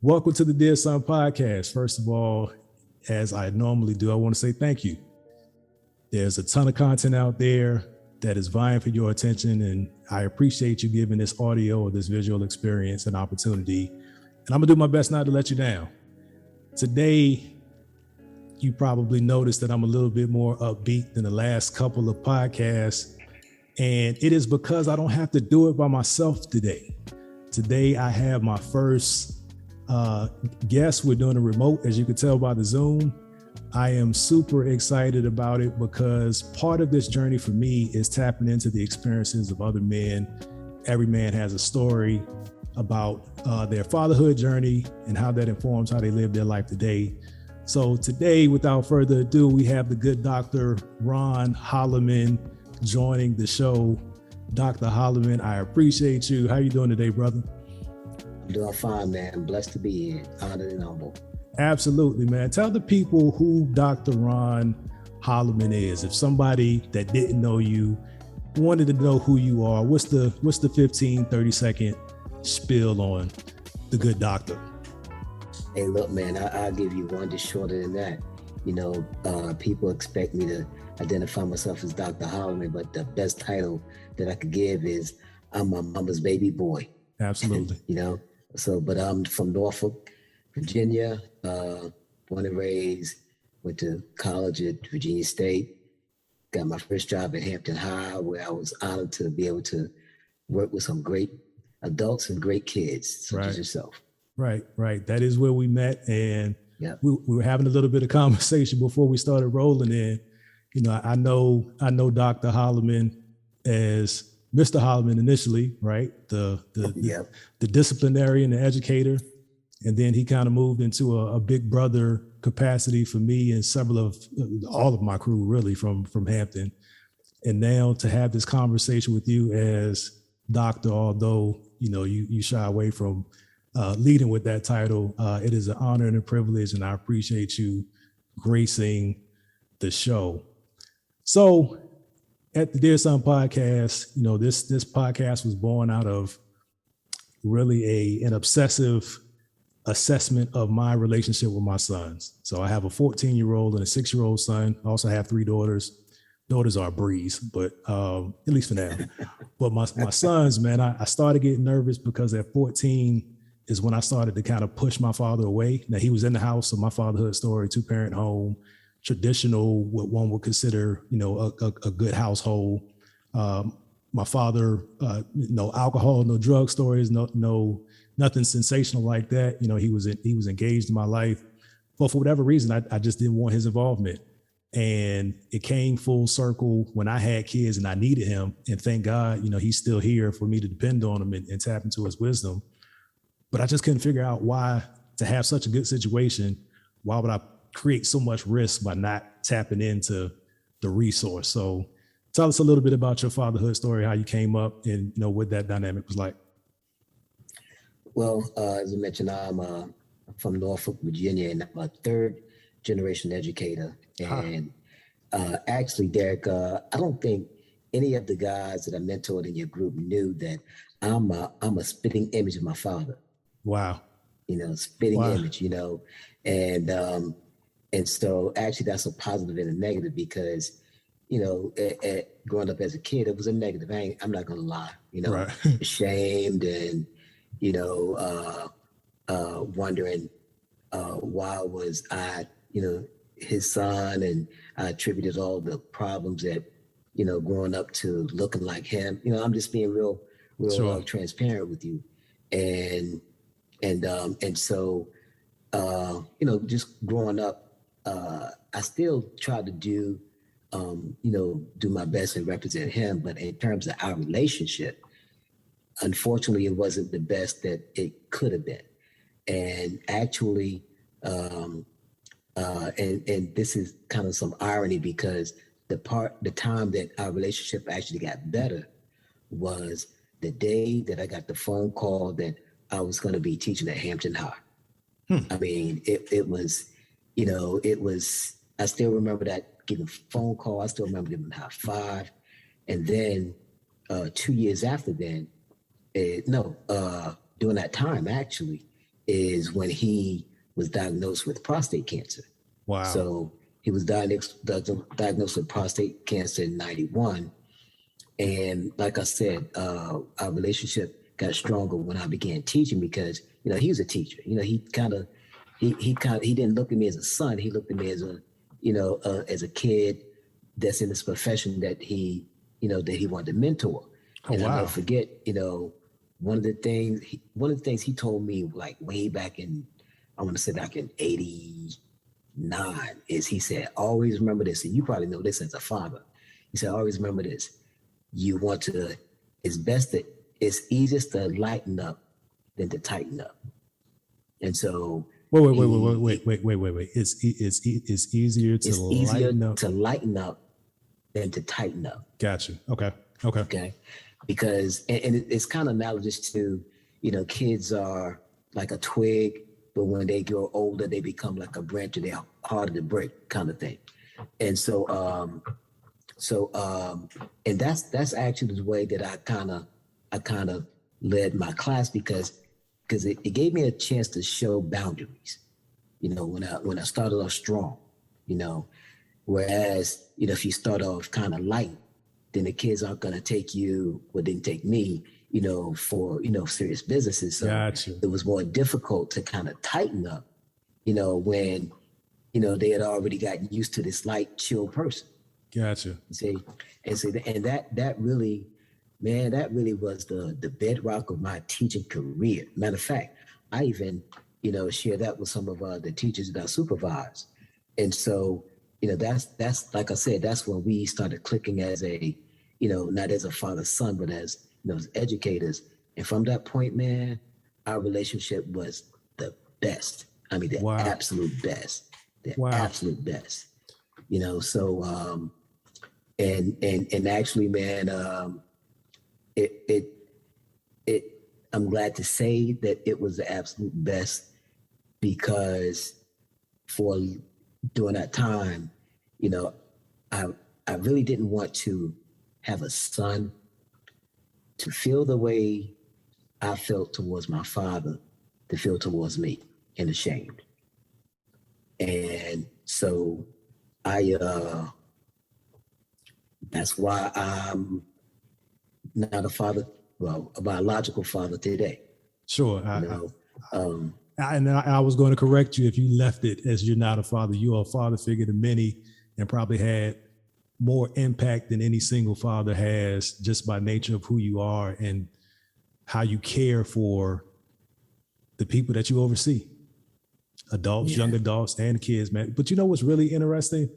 Welcome to the Dear Son podcast. First of all, as I normally do, I want to say thank you. There's a ton of content out there that is vying for your attention, and I appreciate you giving this audio or this visual experience an opportunity. And I'm gonna do my best not to let you down. Today, you probably noticed that I'm a little bit more upbeat than the last couple of podcasts, and it is because I don't have to do it by myself today. Today, I have my first guest. We're doing a remote, as you can tell by the Zoom. I am super excited about it because part of this journey for me is tapping into the experiences of other men. Every man has a story about their fatherhood journey and how that informs how they live their life today. So today, without further ado, we have the good Dr. Ron Holloman joining the show. Dr. Holloman, I appreciate you. How you doing today, brother? I'm doing fine, man. Blessed to be here. Honored and humble. Absolutely, man. Tell the people who Dr. Ron Holloman is. If somebody that didn't know you wanted to know who you are, what's the 15, 30-second spiel on the good doctor? Hey, look, man, I'll give you one just shorter than that. You know, people expect me to identify myself as Dr. Holloman, but the best title that I could give is I'm my mama's baby boy. Absolutely. You know, but I'm from Norfolk, Virginia, born and raised, went to college at Virginia State, got my first job at Hampton High, where I was honored to be able to work with some great adults and great kids, such as yourself. Right. That is where we met. And we were having a little bit of conversation before we started rolling in. You know, I know Dr. Holloman as Mr. Holloman initially, right? The disciplinarian, the educator. And then he kind of moved into a big brother capacity for me and all of my crew, really, from Hampton. And now to have this conversation with you as doctor, although, you know, you shy away from leading with that title, it is an honor and a privilege, and I appreciate you gracing the show. So at the Dear Son podcast, you know, this podcast was born out of really an obsessive assessment of my relationship with my sons. So I have a 14-year-old and a 6-year-old son. I also have 3 daughters. Daughters are a breeze, but at least for now. But my sons, man, I started getting nervous because at 14 is when I started to kind of push my father away. Now, he was in the house, so my fatherhood story, 2-parent home, traditional, what one would consider, you know, a good household. My father, no alcohol, no drug stories, no nothing sensational like that. You know, he was engaged in my life, but for whatever reason, I just didn't want his involvement. And it came full circle when I had kids and I needed him. And thank God, you know, he's still here for me to depend on him and tap into his wisdom. But I just couldn't figure out why, to have such a good situation, why would I create so much risk by not tapping into the resource? So tell us a little bit about your fatherhood story, how you came up, and, you know, what that dynamic was like. Well, as I mentioned, I'm from Norfolk, Virginia, and I'm a 3rd-generation educator. And actually, Derek, I don't think any of the guys that I mentored in your group knew that I'm a spitting image of my father. Wow. You know, spitting image, you know, and so actually that's a positive and a negative because, you know, growing up as a kid, it was a negative. I'm not going to lie, you know, ashamed and, you know, wondering why was I, you know, his son, and I attributed all the problems that, you know, growing up to looking like him. You know, I'm just being real transparent with you, and so you know, just growing up, I still try to do, you know, do my best and represent him. But in terms of our relationship, unfortunately, it wasn't the best that it could have been. And actually, and this is kind of some irony because the time that our relationship actually got better was the day that I got the phone call that I was going to be teaching at Hampton High. I mean, it was, you know, I still remember that, getting a phone call. I still remember giving a high five. And then 2 years after then, during that time, actually, is when he was diagnosed with prostate cancer. Wow. So he was diagnosed with prostate cancer in 91. And like I said, our relationship got stronger when I began teaching because, he was a teacher. He didn't look at me as a son. He looked at me as as a kid that's in this profession that he wanted to mentor. And I'll never forget, one of the things he told me, like way back in, I want to say back in 89, is he said, always remember this. And you probably know this as a father. He said, always remember this. It's easiest to lighten up than to tighten up. And so wait. It's easier to lighten up than to tighten up. Gotcha. Okay. Because it's kind of analogous to, kids are like a twig, but when they grow older, they become like a branch and they're harder to break, kind of thing. And so and that's actually the way that I kind of led my class because it gave me a chance to show boundaries, when I started off strong, whereas, if you start off kind of light, then the kids aren't going to take you, well, didn't take me, for, serious businesses. So Gotcha. It was more difficult to kind of tighten up, when, they had already gotten used to this light, chill person. Gotcha. And that really was the bedrock of my teaching career. Matter of fact, I even, shared that with some of the teachers that I supervised. And so, that's like I said, that's when we started clicking as a, not as a father-son, but as, as educators. And from that point, man, our relationship was the best. I mean, the absolute best. Absolute best. So and actually, man, I'm glad to say that it was the absolute best because during that time, I really didn't want to have a son to feel the way I felt towards my father, to feel towards me and ashamed. And so that's why I'm not a father, well, a biological father today. Sure. And I was going to correct you if you left it as you're not a father. You are a father figure to many and probably had more impact than any single father has just by nature of who you are and how you care for the people that you oversee, adults, young adults, and kids, man. But you know what's really interesting?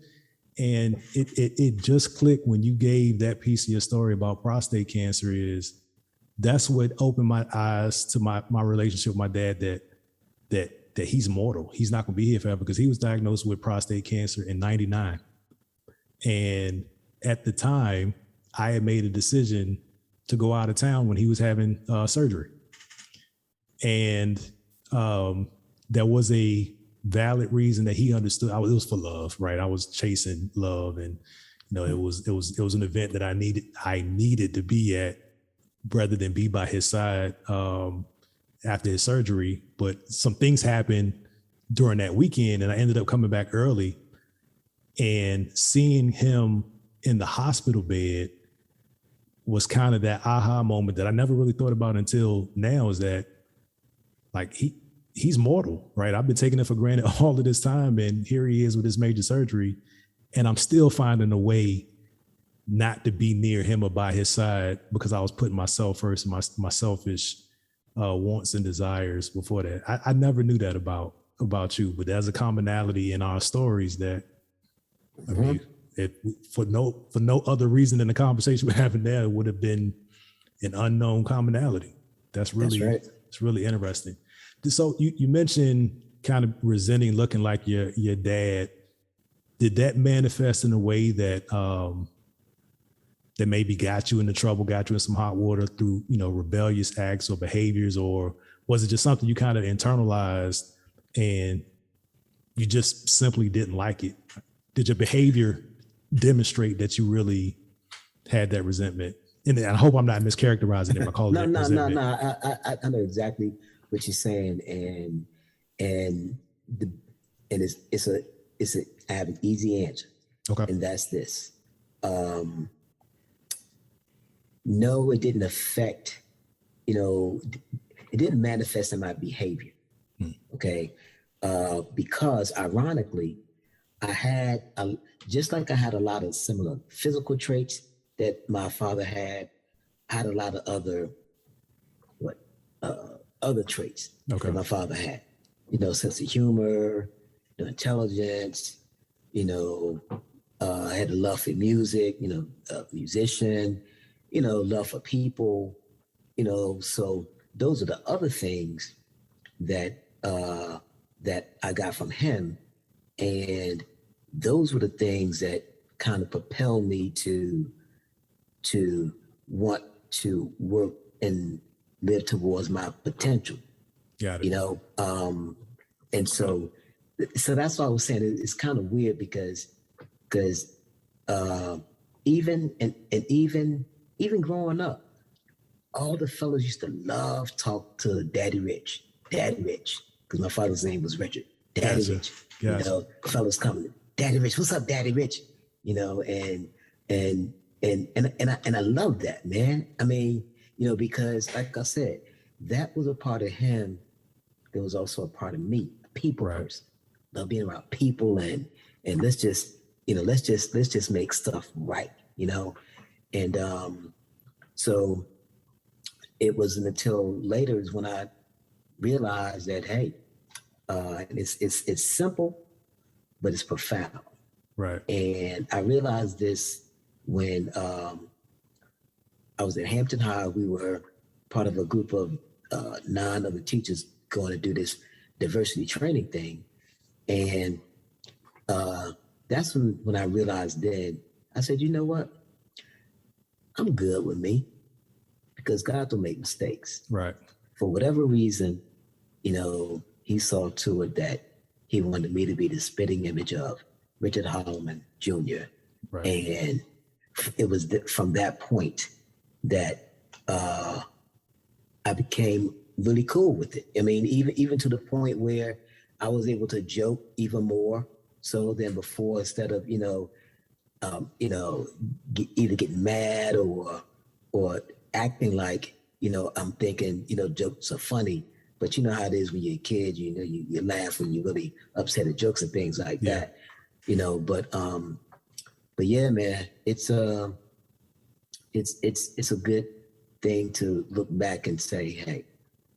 And it just clicked when you gave that piece of your story about prostate cancer is that's what opened my eyes to my relationship with my dad that he's mortal. He's not going to be here forever because he was diagnosed with prostate cancer in 99. And at the time, I had made a decision to go out of town when he was having surgery. And there was a valid reason that he understood. It was for love, right? I was chasing love, and it was an event that I needed to be at rather than be by his side after his surgery. But some things happened during that weekend, and I ended up coming back early. And seeing him in the hospital bed was kind of that aha moment that I never really thought about until now, is that like he's mortal, right? I've been taking it for granted all of this time, and here he is with his major surgery, and I'm still finding a way not to be near him or by his side because I was putting myself first and my selfish wants and desires before that. I never knew that about you, but there's a commonality in our stories that I mean, for no other reason than the conversation we're having there, it would have been an unknown commonality. That's right. It's really interesting. So you mentioned kind of resenting looking like your dad. Did that manifest in a way that that maybe got you into trouble, got you in some hot water through rebellious acts or behaviors, or was it just something you kind of internalized and you just simply didn't like it? Did your behavior demonstrate that you really had that resentment? And I hope I'm not mischaracterizing it by calling it resentment. No. I know exactly what you're saying, and the and it's a I have an easy answer, Okay. and that's this. No, it didn't affect, it didn't manifest in my behavior. Okay. Because ironically, I had just like I had a lot of similar physical traits that my father had. I had a lot of other traits that my father had. Sense of humor, intelligence. I had a love for music. A musician. Love for people. So those are the other things that that I got from him, and those were the things that kind of propelled me to want to work and live towards my potential. Got it. And so that's why I was saying it's kind of weird because even and even growing up, all the fellas used to love talk to Daddy Rich, because my father's name was Richard. Daddy Gotcha. Rich, Gotcha. fellas coming, Daddy Rich, what's up, Daddy Rich? And I love that, man. I mean, because like I said, that was a part of him. There was also a part of me, a people person. Love being around people and let's just make stuff right, And so it wasn't until later is when I realized that, hey, it's simple, but it's profound. Right. And I realized this when I was at Hampton High. We were part of a group of 9 other teachers going to do this diversity training thing. And that's when I realized then, I said, you know what? I'm good with me because God don't make mistakes. Right. For whatever reason, he saw to it that he wanted me to be the spitting image of Richard Holloman Jr. Right. And it was from that point that I became really cool with it. I mean, even to the point where I was able to joke even more so than before, instead of either getting mad or acting like I'm thinking jokes are funny. But you know how it is when you're a kid, you laugh when you're really upset at jokes and things like that. But yeah, man, it's a good thing to look back and say, hey,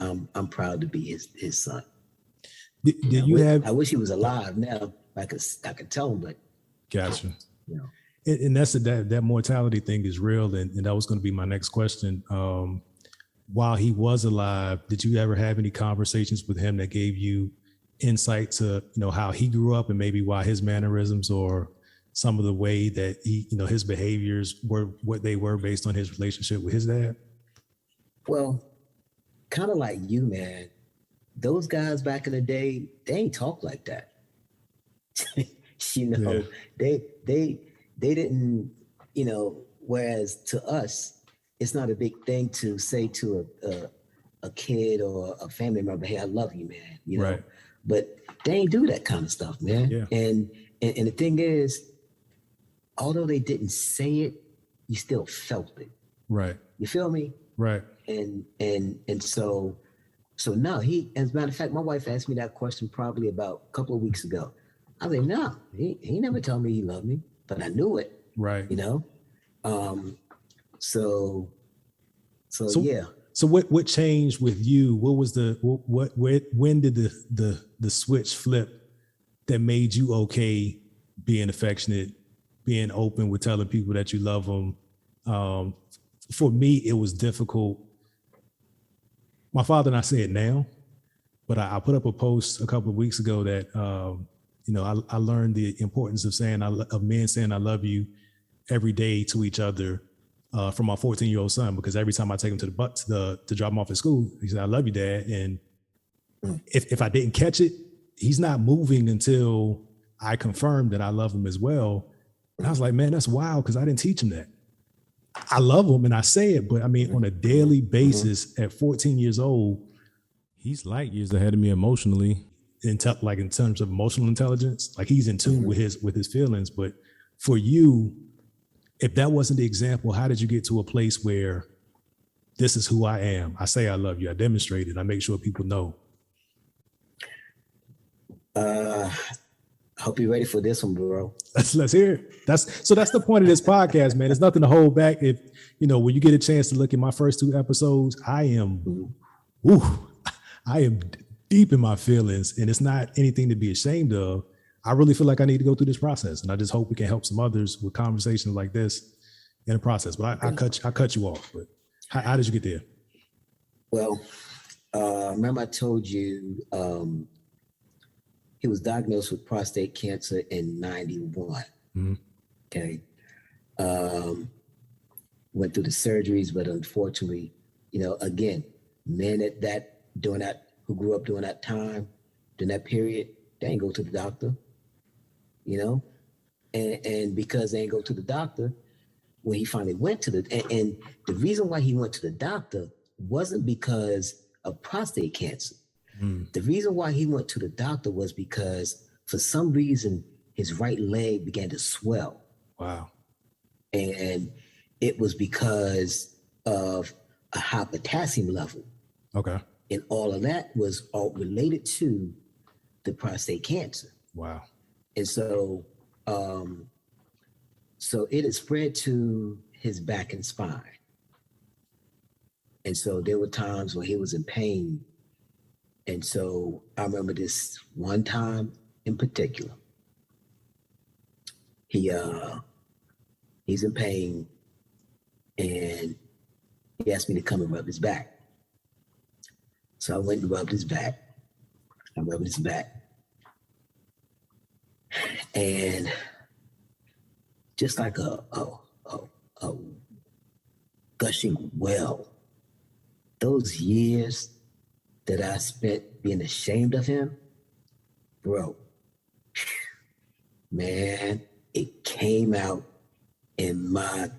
I'm proud to be his son. I wish he was alive now. I could tell him, but gotcha. And that's that mortality thing is real, and that was going to be my next question. While he was alive, did you ever have any conversations with him that gave you insight to how he grew up and maybe why his mannerisms or some of the way that he his behaviors were what they were based on his relationship with his dad? Well, kind of like you, man. Those guys back in the day, they ain't talk like that. They didn't, whereas to us, it's not a big thing to say to a kid or a family member, hey, I love you, man, Right. But they ain't do that kind of stuff, man. Yeah. And the thing is, although they didn't say it, you still felt it. Right. You feel me? Right. And so no, as a matter of fact, my wife asked me that question probably about a couple of weeks ago. I was like, no, he never told me he loved me, but I knew it. Right. So yeah. So what changed with you? What was when did the switch flip that made you okay being affectionate, being open with telling people that you love them? For me, it was difficult. My father and I say it now, but I put up a post a couple of weeks ago that I learned the importance of men saying I love you every day to each other from my 14-year-old son, because every time I take him to the bus to drop him off at school, he said, I love you, Dad. And if I didn't catch it, he's not moving until I confirm that I love him as well. And I was like, man, that's wild, because I didn't teach him that. I love him and I say it, but I mean, on a daily basis at 14 years old, He's light years ahead of me emotionally, like in terms of emotional intelligence. Like he's in tune with his feelings. But for you, if that wasn't the example, how did you get to a place where this is who I am? I say I love you. I demonstrate it. I make sure people know. I hope you're ready for this one, bro. Let's hear it. That's the point of this podcast, man. There's nothing to hold back. If when you get a chance to look at my first 2 episodes, I am deep in my feelings, and it's not anything to be ashamed of. I really feel like I need to go through this process, and I just hope we can help some others with conversations like this in the process. But I cut you off. But how did you get there? Well, remember I told you he was diagnosed with prostate cancer in 91. Mm-hmm. Okay. Went through the surgeries, but unfortunately, again, men who grew up during that time, during that period, they ain't go to the doctor, and because they ain't go to the doctor, when he finally went to and the reason why he went to the doctor wasn't because of prostate cancer. The reason why he went to the doctor was because for some reason his right leg began to swell. Wow. And it was because of a high potassium level. Okay. And all of that was all related to the prostate cancer. Wow. And so it had spread to his back and spine. And so there were times when he was in pain. And so I remember this one time in particular. He's in pain, and he asked me to come and rub his back. So I went and rubbed his back. I rubbed his back. And just like a gushing well, those years that I spent being ashamed of him, bro, man, it came out in my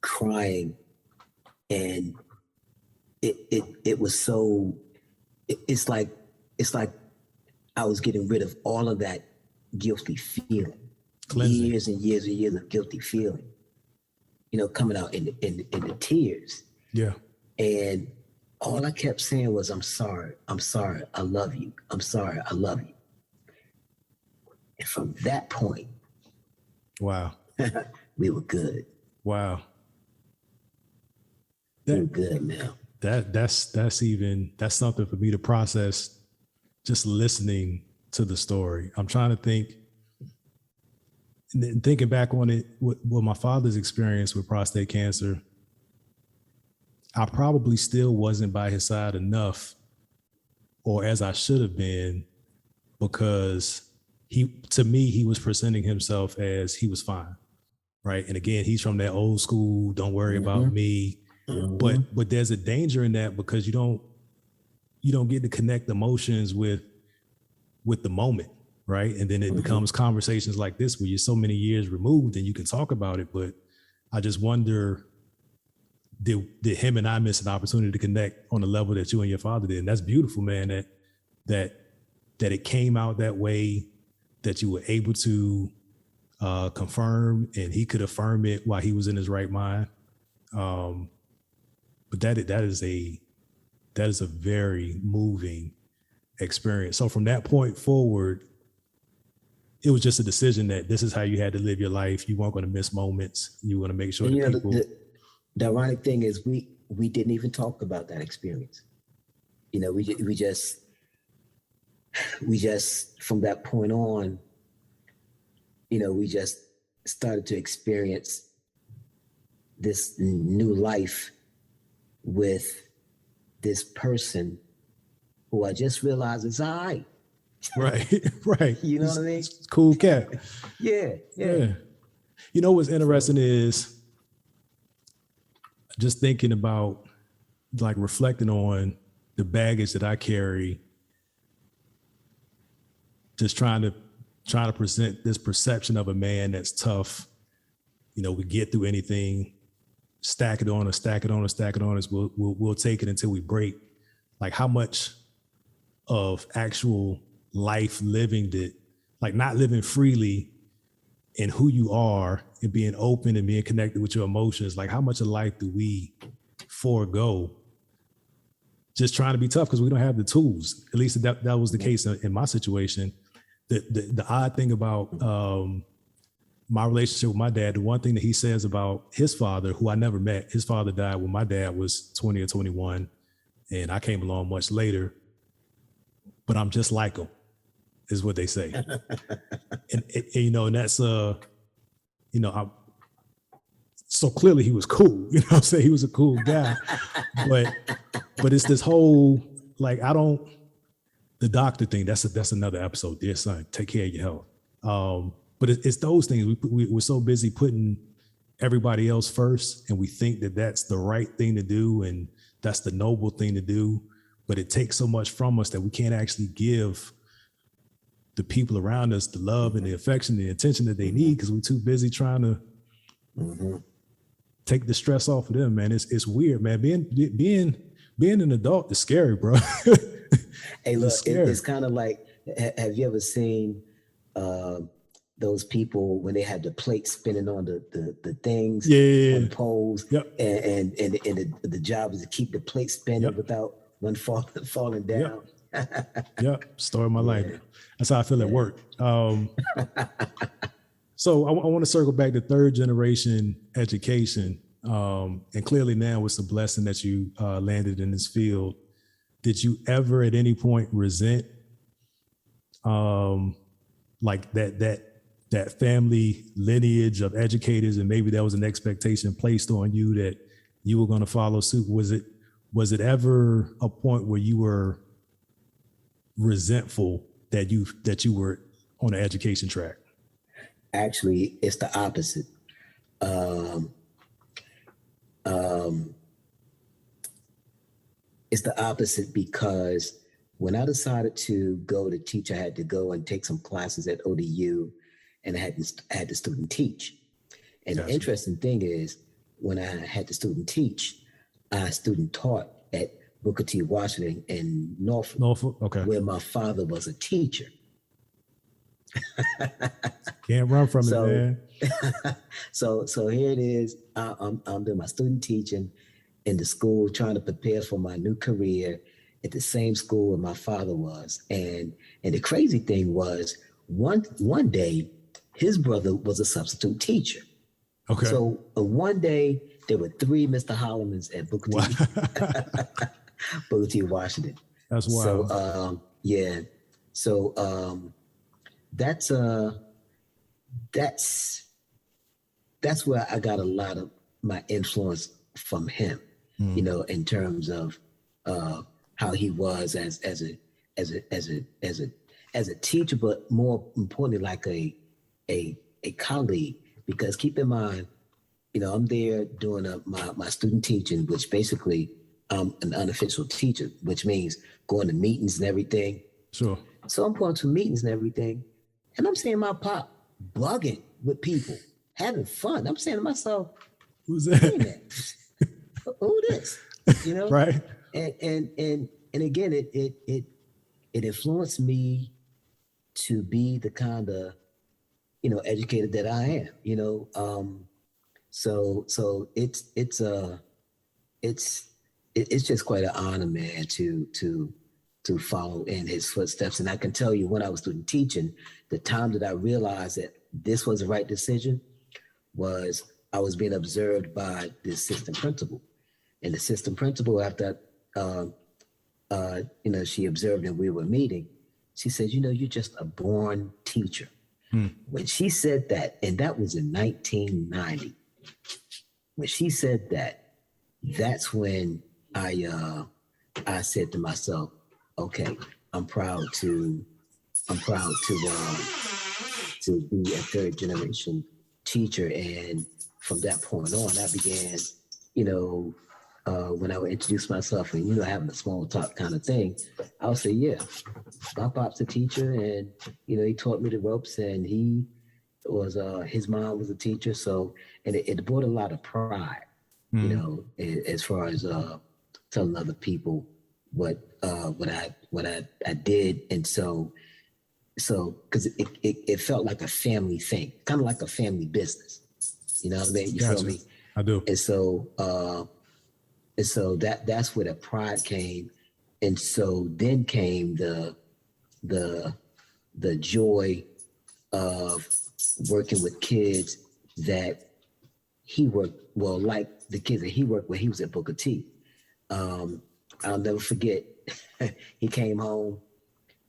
crying, and it was so, it's like I was getting rid of all of that guilty feeling. Cleansing. Years and years and years of guilty feeling, coming out in the tears. Yeah. And all I kept saying was, I'm sorry, I love you. I'm sorry, I love you. And from that point, wow, we were good. Wow. We were good, man. That's something for me to process, just listening to the story. I'm trying to think, and thinking back on it, with my father's experience with prostate cancer, I probably still wasn't by his side enough, or as I should have been, because to me, he was presenting himself as he was fine, right? And again, he's from that old school, don't worry about me. But there's a danger in that, because you don't get to connect emotions with the moment, right? And then it becomes conversations like this where you're so many years removed and you can talk about it. But I just wonder, did him and I miss an opportunity to connect on the level that you and your father did? And that's beautiful, man, that it came out that way, that you were able to confirm, and he could affirm it while he was in his right mind. But that is a very moving experience. So from that point forward, it was just a decision that this is how you had to live your life. You weren't going to miss moments. You want to make sure that people. The ironic thing is we didn't even talk about that experience. We just from that point on, we just started to experience this new life with this person who I just realized is all right. Right. You know what I mean? Cool cat. Yeah. What's interesting is just thinking about, like, reflecting on the baggage that I carry, just trying to present this perception of a man that's tough. We get through anything, stack it on us. We'll take it until we break. like how much of actual life living that, like not living freely in who you are and being open and being connected with your emotions, like how much of life do we forego just trying to be tough because we don't have the tools? At least that was the case in my situation. The odd thing about my relationship with my dad, the one thing that he says about his father, who I never met, his father died when my dad was 20 or 21, and I came along much later, but I'm just like him, is what they say. and and that's, so clearly he was cool, you know what I'm saying? He was a cool guy, but it's this whole, like, the doctor thing, that's another episode. Dear son, take care of your health. But it's those things. We're so busy putting everybody else first, and we think that that's the right thing to do, and that's the noble thing to do. But it takes so much from us that we can't actually give the people around us the love and the affection, the attention that they need, because we're too busy trying to take the stress off of them. Man, it's weird, man. Being an adult is scary, bro. Hey, look, it's kind of like, have you ever seen those people when they have the plate spinning on the things, on the poles, and the job is to keep the plate spinning without one falling down. Story of my life. That's how I feel at work. So I want to circle back to third generation education. And clearly now it's a blessing that you landed in this field. Did you ever at any point resent like that family lineage of educators, and maybe there was an expectation placed on you that you were going to follow suit? Was it ever a point where you were resentful that you were on the education track? Actually, it's the opposite. It's the opposite because when I decided to go to teach, I had to go and take some classes at ODU, and I had the student teach. And the interesting thing is, when I had the student teach, I student taught at Booker T. Washington in Norfolk, where my father was a teacher. Can't run from it, man. So here it is. I'm doing my student teaching in the school, trying to prepare for my new career at the same school where my father was. And the crazy thing was, one day his brother was a substitute teacher. Okay. So one day there were 3 Mr. Hollamans at Booker T. Booker T. Washington. That's wild. So that's where I got a lot of my influence from him, in terms of how he was as a teacher, but more importantly, like a colleague. Because keep in mind, I'm there doing my student teaching, which basically I'm an unofficial teacher, which means going to meetings and everything. Sure. So I'm going to meetings and everything, and I'm seeing my pop bugging with people, having fun. I'm saying to myself, "Who's that? Hey, who this?" Right. And again, it influenced me to be the kind of educator that I am. So it's just quite an honor, man, to follow in his footsteps. And I can tell you, when I was student teaching, the time that I realized that this was the right decision was I was being observed by the assistant principal. And the assistant principal, after she observed and we were meeting, she said, "You're just a born teacher." When she said that, and that was in 1990, when she said that, that's when I said to myself, okay, I'm proud to be a third generation teacher. And from that point on, I began, when I would introduce myself and, having a small talk kind of thing, I would say, yeah, my pop's a teacher, and, he taught me the ropes, and he was, his mom was a teacher. So, and it brought a lot of pride, as far as telling other people, what I did, and so because it felt like a family thing, kind of like a family business. You know what I mean? You feel Gotcha. me? I do. And so that's where the pride came, and so then came the the joy of working with kids that he worked like the kids that he worked with. He was at Booker T. I'll never forget. He came home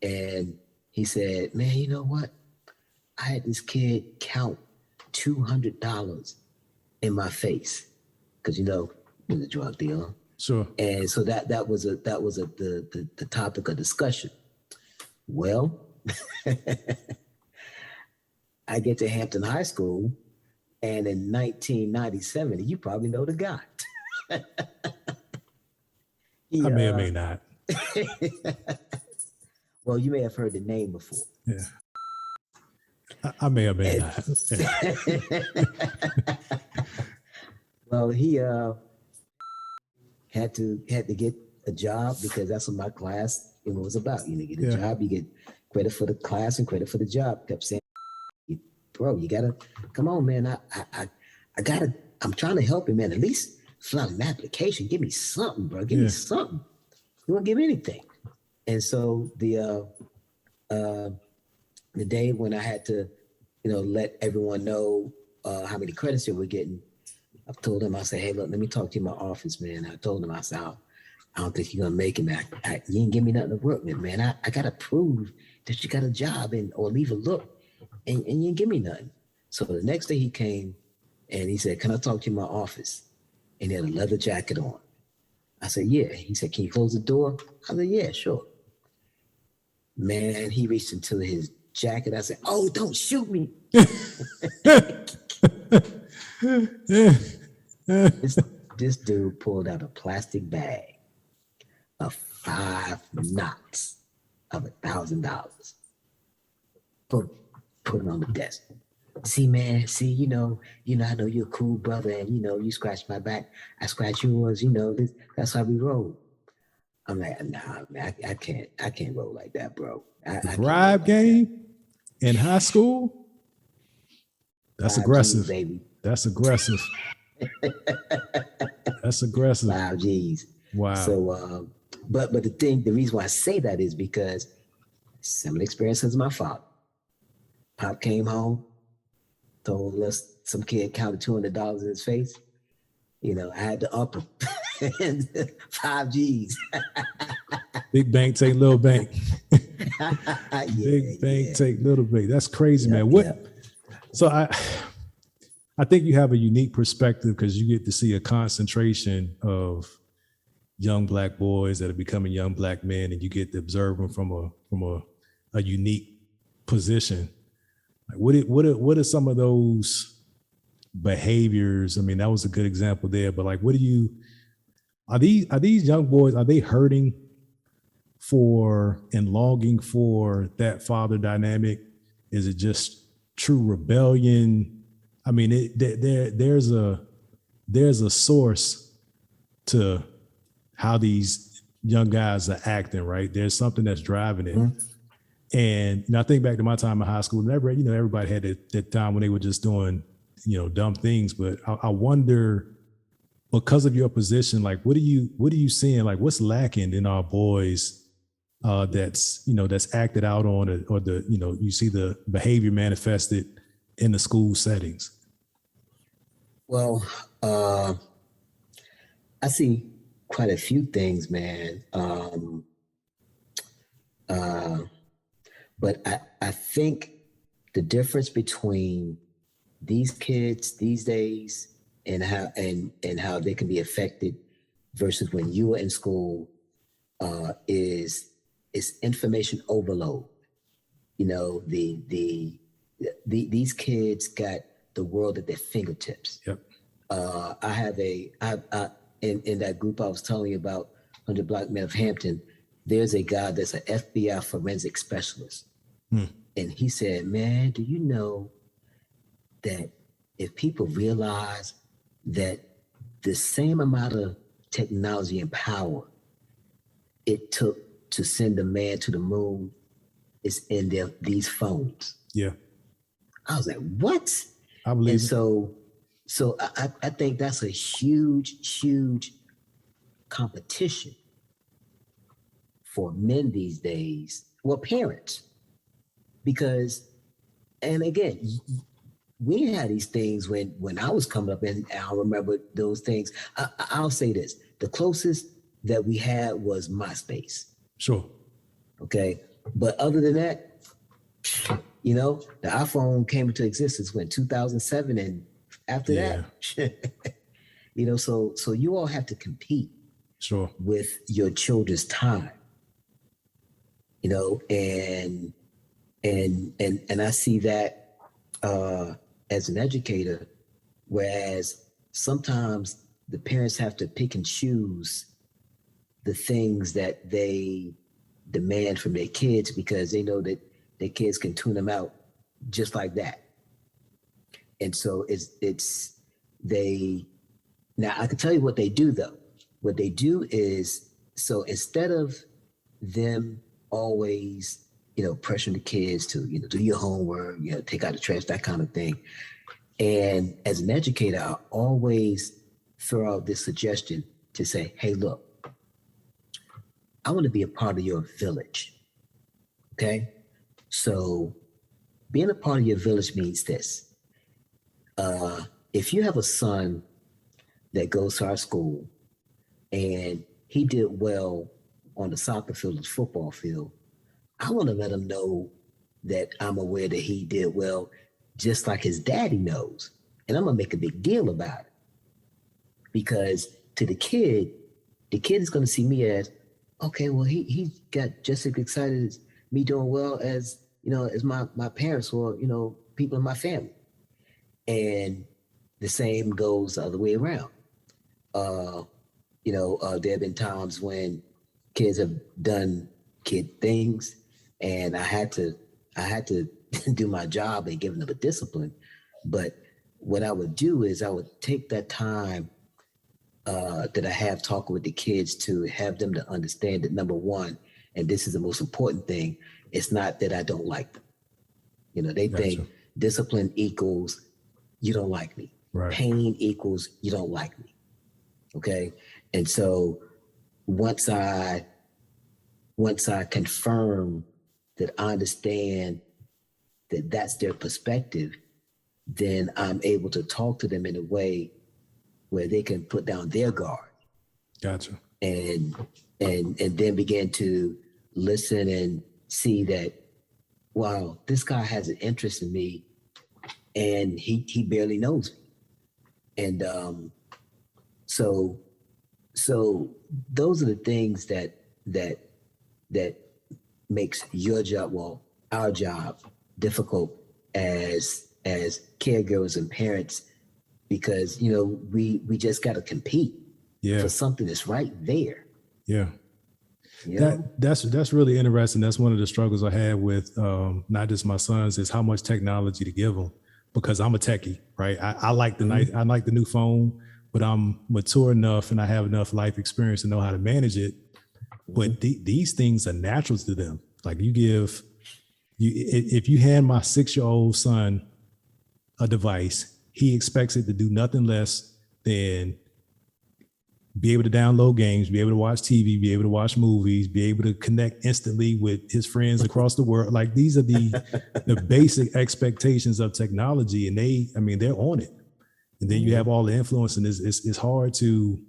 and he said, "Man, you know what? I had this kid count $200 in my face because he was a drug dealer." Sure. And so that was the topic of discussion. Well, I get to Hampton High School, and in 1997, you probably know the guy. I may or may not. Well, you may have heard the name before. Yeah. I may or may not. Well, he had to get a job because that's what my class was about. You get a job, you get credit for the class and credit for the job. Kept saying, "Bro, you gotta come on, man. I gotta. I'm trying to help him, man. At least fill out an application. Give me something, bro. Give me something. You won't give me anything." And so the day when I had to, let everyone know how many credits they were getting, I told him, I said, "Hey, look, let me talk to you in my office, man." I told him, I said, "I don't think you're gonna make it, man. You ain't give me nothing to work with, man. I gotta prove that you got a job or leave a look, and you didn't give me nothing." So the next day he came and he said, "Can I talk to you in my office?" And he had a leather jacket on. I said, "Yeah." He said, "Can you close the door?" I said, "Yeah, sure." Man, he reached into his jacket. I said, "Oh, don't shoot me." This dude pulled out a plastic bag of 5 knots of $1,000. Put it on the desk. "See, man, I know you're a cool brother, and you scratch my back, I scratch yours. That's how we roll." I'm like, "Nah, man, I can't roll like that, bro." The bribe game in high school? That's aggressive. Baby. That's aggressive. That's aggressive. 5 G's. Wow. So, but the reason why I say that is because similar experiences my father. Pop came home, told us some kid counted $200 in his face. I had to up him. 5 G's. Big bank take little bank. Big bank take little bank. That's crazy, man. So I think you have a unique perspective because you get to see a concentration of young Black boys that are becoming young Black men, and you get to observe them from a unique position. Like what are some of those behaviors? I mean, that was a good example there, but like, are these young boys, are they hurting for and longing for that father dynamic? Is it just true rebellion? I mean, there's a source to how these young guys are acting, right? There's something that's driving it. Mm-hmm. And I think back to my time in high school, everybody had that time when they were just doing, dumb things. But I wonder, because of your position, like, what are you seeing? Like, what's lacking in our boys that's acted out on, or you see the behavior manifested in the school settings? Well, I see quite a few things, man. But I think the difference between these kids these days and how they can be affected versus when you were in school is information overload. These kids got the world at their fingertips. Yep. In that group I was telling you about, 100 Black Men of Hampton, there's a guy that's an FBI forensic specialist. And he said, "Man, do you know that if people realize that the same amount of technology and power it took to send a man to the moon is in these phones. Yeah. I was like, what? I believe And it. so I think that's a huge competition for men these days, well, parents, because, and again, we had these things when I was coming up, and I remember those things. I'll say this: the closest that we had was MySpace. Sure. Okay, but other than that, you know, the iPhone came into existence when 2007, and after that, you know, so you all have to compete. Sure. With your children's time, you know, and I see that as an educator, whereas sometimes the parents have to pick and choose the things that they demand from their kids because they know that their kids can tune them out just like that. And so it's they now I can tell you what they do though. What they do is, so instead of them always, you know, pressuring the kids to, you know, do your homework, you know, take out the trash, that kind of thing. And as an educator, I always throw out this suggestion to say, hey, look, I want to be a part of your village. Okay. So being a part of your village means this. If you have a son that goes to our school and he did well on the soccer field or the football field, I want to let him know that I'm aware that he did well, just like his daddy knows. And I'm going to make a big deal about it. Because to the kid is going to see me as, okay, well, he got just as excited as me doing well as, you know, as my parents or, you know, people in my family. And the same goes the other way around. You know, there have been times when kids have done kid things, and I had to do my job and give them a discipline. But what I would do is I would take that time that I have talking with the kids to have them to understand that, number one, and this is the most important thing, it's not that I don't like them. You know, they think discipline equals you don't like me. Right. Pain equals you don't like me. Okay. And so once I confirm that I understand that that's their perspective, then I'm able to talk to them in a way where they can put down their guard. Gotcha. And then begin to listen and see that, wow, this guy has an interest in me and he barely knows me. And so those are the things that makes your job, well, our job, difficult as caregivers and parents, because, you know, we just got to compete for something that's right there. Yeah. That's really interesting. That's one of the struggles I had with not just my sons, is how much technology to give them, because I'm a techie, right? I like the I like the new phone, but I'm mature enough and I have enough life experience to know how to manage it. But these things are natural to them. Like if you hand my 6-year-old son a device, he expects it to do nothing less than be able to download games, be able to watch TV, be able to watch movies, be able to connect instantly with his friends across the world. Like, these are the basic expectations of technology, and they're on it. And then you have all the influence, and it's hard to,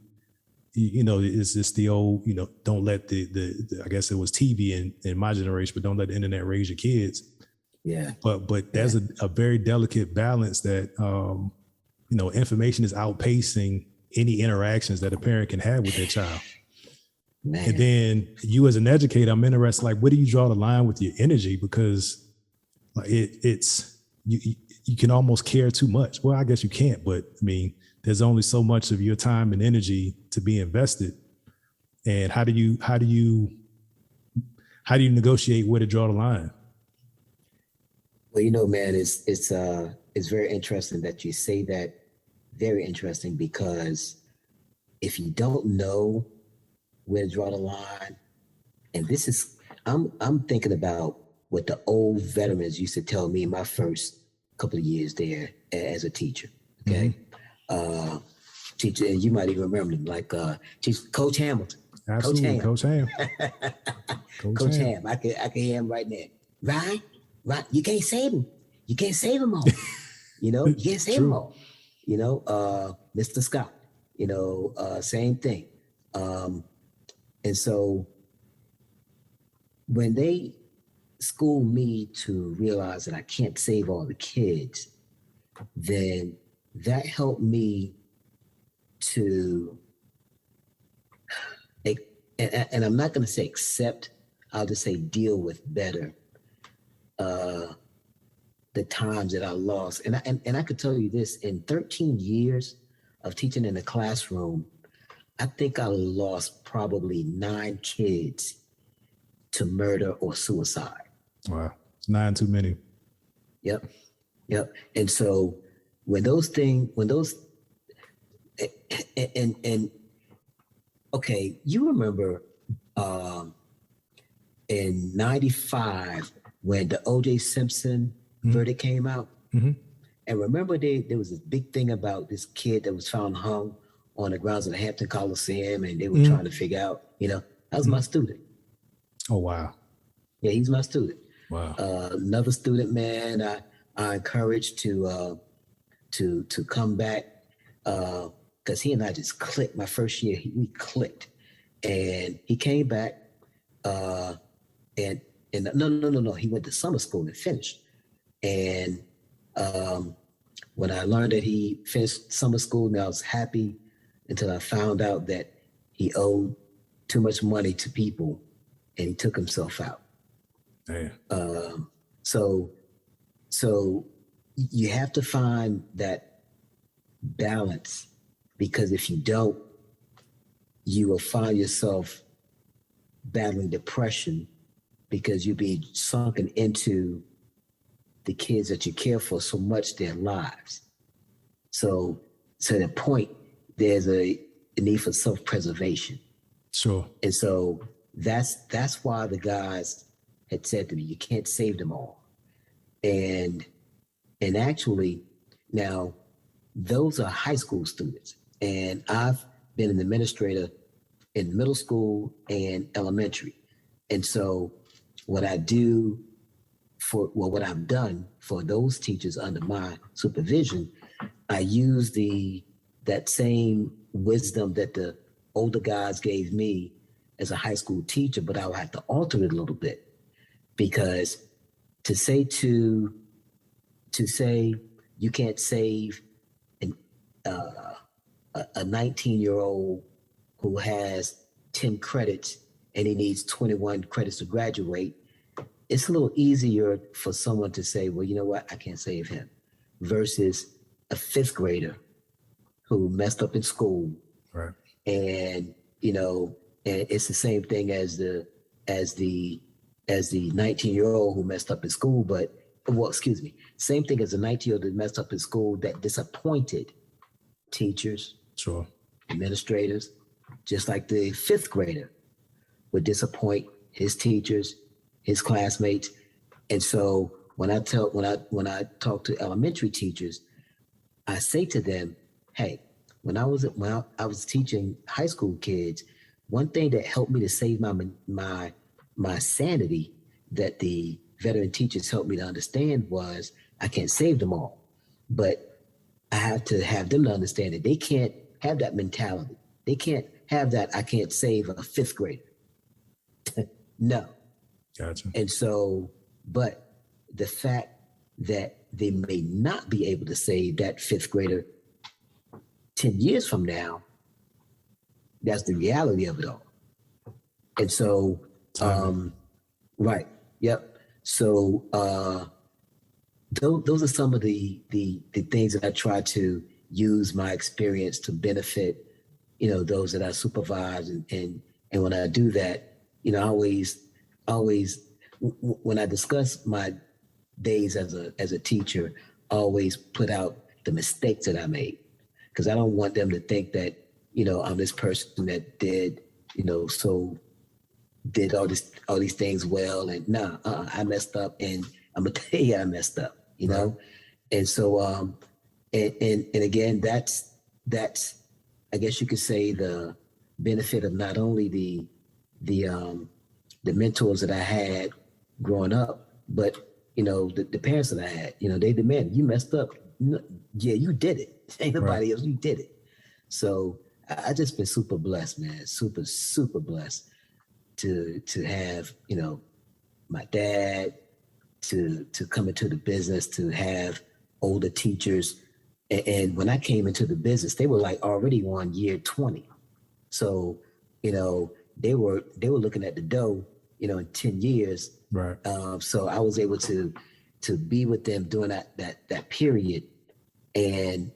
you know, it's just the old, you know, don't let the I guess it was TV in my generation, but don't let the internet raise your kids. Yeah. But there's a very delicate balance that, you know, information is outpacing any interactions that a parent can have with their child. Man. And then you as an educator, I'm interested, like, where do you draw the line with your energy? Because like it's you can almost care too much. Well, I guess you can't, but I mean, there's only so much of your time and energy to be invested. And how do you negotiate where to draw the line? Well, you know, man, it's very interesting that you say that. Very interesting, because if you don't know where to draw the line, And this is, I'm thinking about what the old veterans used to tell me my first couple of years there as a teacher. Okay. Teacher, and you might even remember them, like Coach Hamilton. Absolutely, Coach Ham. Coach Ham. I can hear him right now. Right, you can't save him. You can't save them all. You can't save them all. Mr. Scott, same thing. And so when they school me to realize that I can't save all the kids, then that helped me to, and I'm not going to say accept, I'll just say deal with better the times that I lost. And I could tell you this, in 13 years of teaching in the classroom, I think I lost probably 9 kids to murder or suicide. Wow. 9 too many. Yep. And so when those, okay, you remember in 95 when the O.J. Simpson verdict came out? Mm-hmm. And remember there was this big thing about this kid that was found hung on the grounds of the Hampton Coliseum, and they were trying to figure out, that was my student. Oh, wow. Yeah, he's my student. Wow. Another student, man, I encouraged to come back because he and I just clicked. My first year, we clicked, and he came back, and no, he went to summer school and finished. And when I learned that he finished summer school, I was happy until I found out that he owed too much money to people, and he took himself out. So you have to find that balance, because if you don't, you will find yourself battling depression because you'll be sunken into the kids that you care for so much, their lives. So to the point, there's a need for self-preservation. Sure. And so that's why the guys had said to me, you can't save them all. And actually, now, those are high school students. And I've been an administrator in middle school and elementary. And so what I've done for those teachers under my supervision, I use that same wisdom that the older guys gave me as a high school teacher, but I'll have to alter it a little bit, because to say you can't save a 19-year-old who has 10 credits and he needs 21 credits to graduate, it's a little easier for someone to say, well, you know what, I can't save him, versus a 5th grader who messed up in school. Right. And, and it's the same thing as the 19-year-old who messed up in school, same thing as the 19-year-old that messed up in school that disappointed teachers, sure, administrators, just like the 5th grader would disappoint his teachers, his classmates. And so when I talk to elementary teachers, I say to them, hey, when I was teaching high school kids, one thing that helped me to save my sanity, that the veteran teachers helped me to understand, was I can't save them all, but I have to have them to understand that they can't have that mentality. They can't have that I can't save a 5th grader. No. Gotcha. And so, but the fact that they may not be able to save that 5th grader 10 years from now, that's the reality of it all. And so, right. Yep. So those are some of the things that I try to use my experience to benefit, those that I supervise. And when I do that, I always, when I discuss my days as a teacher, I always put out the mistakes that I made, because I don't want them to think that, I'm this person that did, so did all these things well, and I messed up, and I'm gonna tell you I messed up, you know. And so and again, that's I guess you could say the benefit of not only the mentors that I had growing up, but the parents that I had. They demanded, you messed up. Yeah, you did it. Ain't nobody else. You did it. So I just been super blessed, man. Super blessed to have my dad, to come into the business, to have older teachers. And when I came into the business, they were like already on year 20. So, they were looking at the dough, in 10 years. Right. So I was able to be with them during that period and,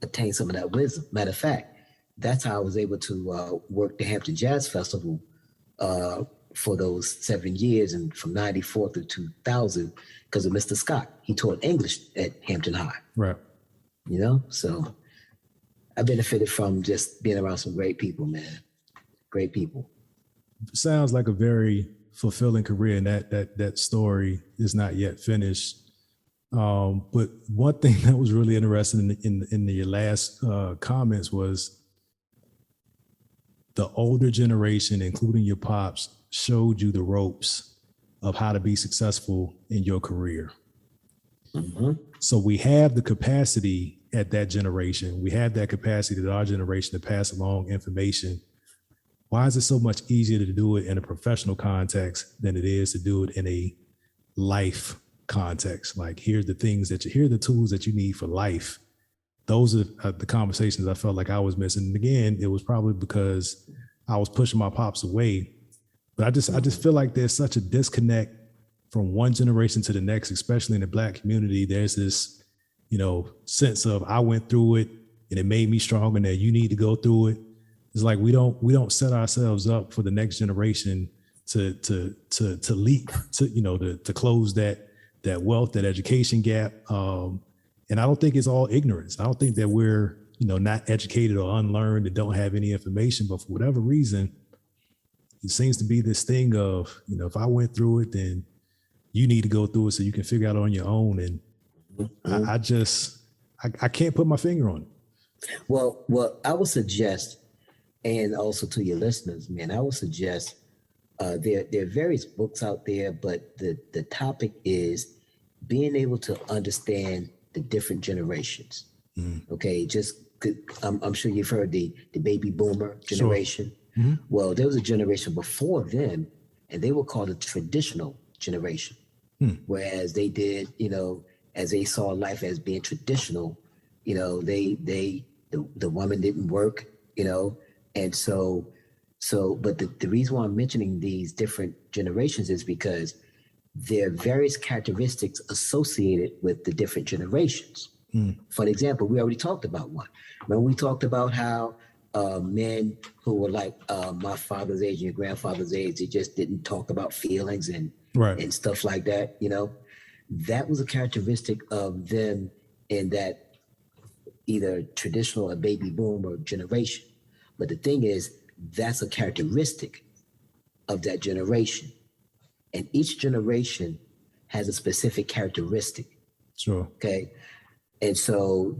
attain some of that wisdom. Matter of fact, that's how I was able to work the Hampton Jazz Festival for those 7 years, and from 94 through 2000, because of Mr. Scott. He taught English at Hampton High. Right. So I benefited from just being around some great people, man. Great people. Sounds like a very fulfilling career, and that story is not yet finished. But one thing that was really interesting in your last comments was the older generation, including your pops, showed you the ropes of how to be successful in your career. Mm-hmm. So we have the capacity at that generation. We have that capacity at our generation to pass along information. Why is it so much easier to do it in a professional context than it is to do it in a life context? Like, here are the tools that you need for life. Those are the conversations I felt like I was missing. And again, it was probably because I was pushing my pops away. But I just feel like there's such a disconnect from one generation to the next, especially in the Black community. There's this, sense of, I went through it and it made me stronger, and that you need to go through it. It's like we don't set ourselves up for the next generation to leap, to close that wealth, that education gap. And I don't think it's all ignorance. I don't think that we're, not educated or unlearned and don't have any information, but for whatever reason, it seems to be this thing of, if I went through it, then you need to go through it so you can figure out on your own. And I can't put my finger on it. Well, I would suggest, and also to your listeners, man, I would suggest there are various books out there, but the topic is being able to understand the different generations. Okay, I'm sure you've heard the baby boomer generation. Sure. Mm-hmm. Well, there was a generation before them, and they were called a traditional generation. Whereas they did, as they saw life as being traditional, the woman didn't work, and so but the reason why I'm mentioning these different generations is because there are various characteristics associated with the different generations. For example, we already talked about one. When we talked about how men who were like my father's age and your grandfather's age, they just didn't talk about feelings and stuff like that, that was a characteristic of them in that either traditional or baby boomer generation. But the thing is, that's a characteristic of that generation. And each generation has a specific characteristic. Sure. Okay. And so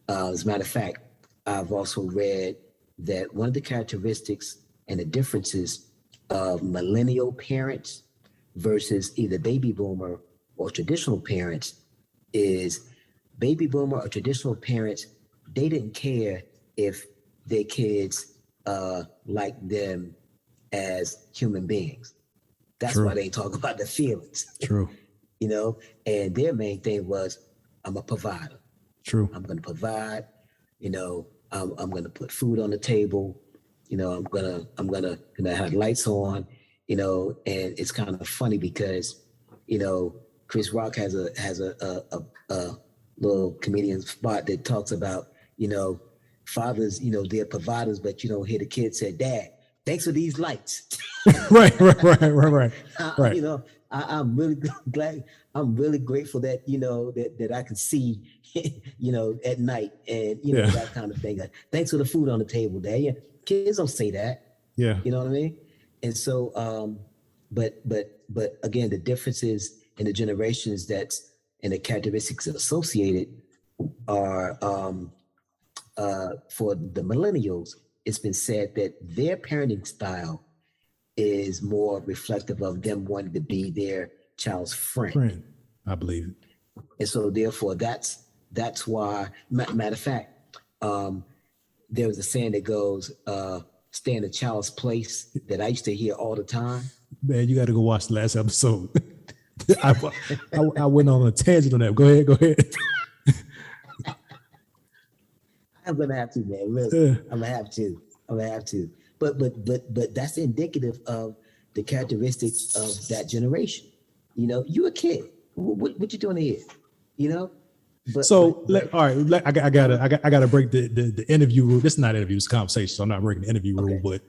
as a matter of fact, I've also read that one of the characteristics and the differences of millennial parents versus either baby boomer or traditional parents is baby boomer or traditional parents, they didn't care if their kids liked them as human beings. That's True. why they talk about the feelings. True. And their main thing was, I'm a provider. True. I'm going to provide, I'm going to put food on the table. I'm going to have lights on, and it's kind of funny because, Chris Rock has a little comedian spot that talks about, fathers, they're providers, but you don't hear the kids say, Dad, thanks for these lights. Right. I'm really glad. I'm really grateful that that I can see, at night, and that kind of thing. Thanks for the food on the table, Dad. Yeah, kids don't say that. Yeah, you know what I mean. And so, but again, the differences in the generations and the characteristics associated are for the millennials. It's been said that their parenting style is more reflective of them wanting to be their child's friend. I believe it. And so therefore that's why, matter of fact, there was a saying that goes, stay in a child's place, that I used to hear all the time. Man, you got to go watch the last episode. I went on a tangent on that. Go ahead. I'm gonna have to, man. Listen, I'm gonna have to. But that's indicative of the characteristics of that generation. You know, you a kid. What you doing here? You know. All right. I gotta break the interview rule. This is not an interview. It's a conversation. So I'm not breaking the interview rule. But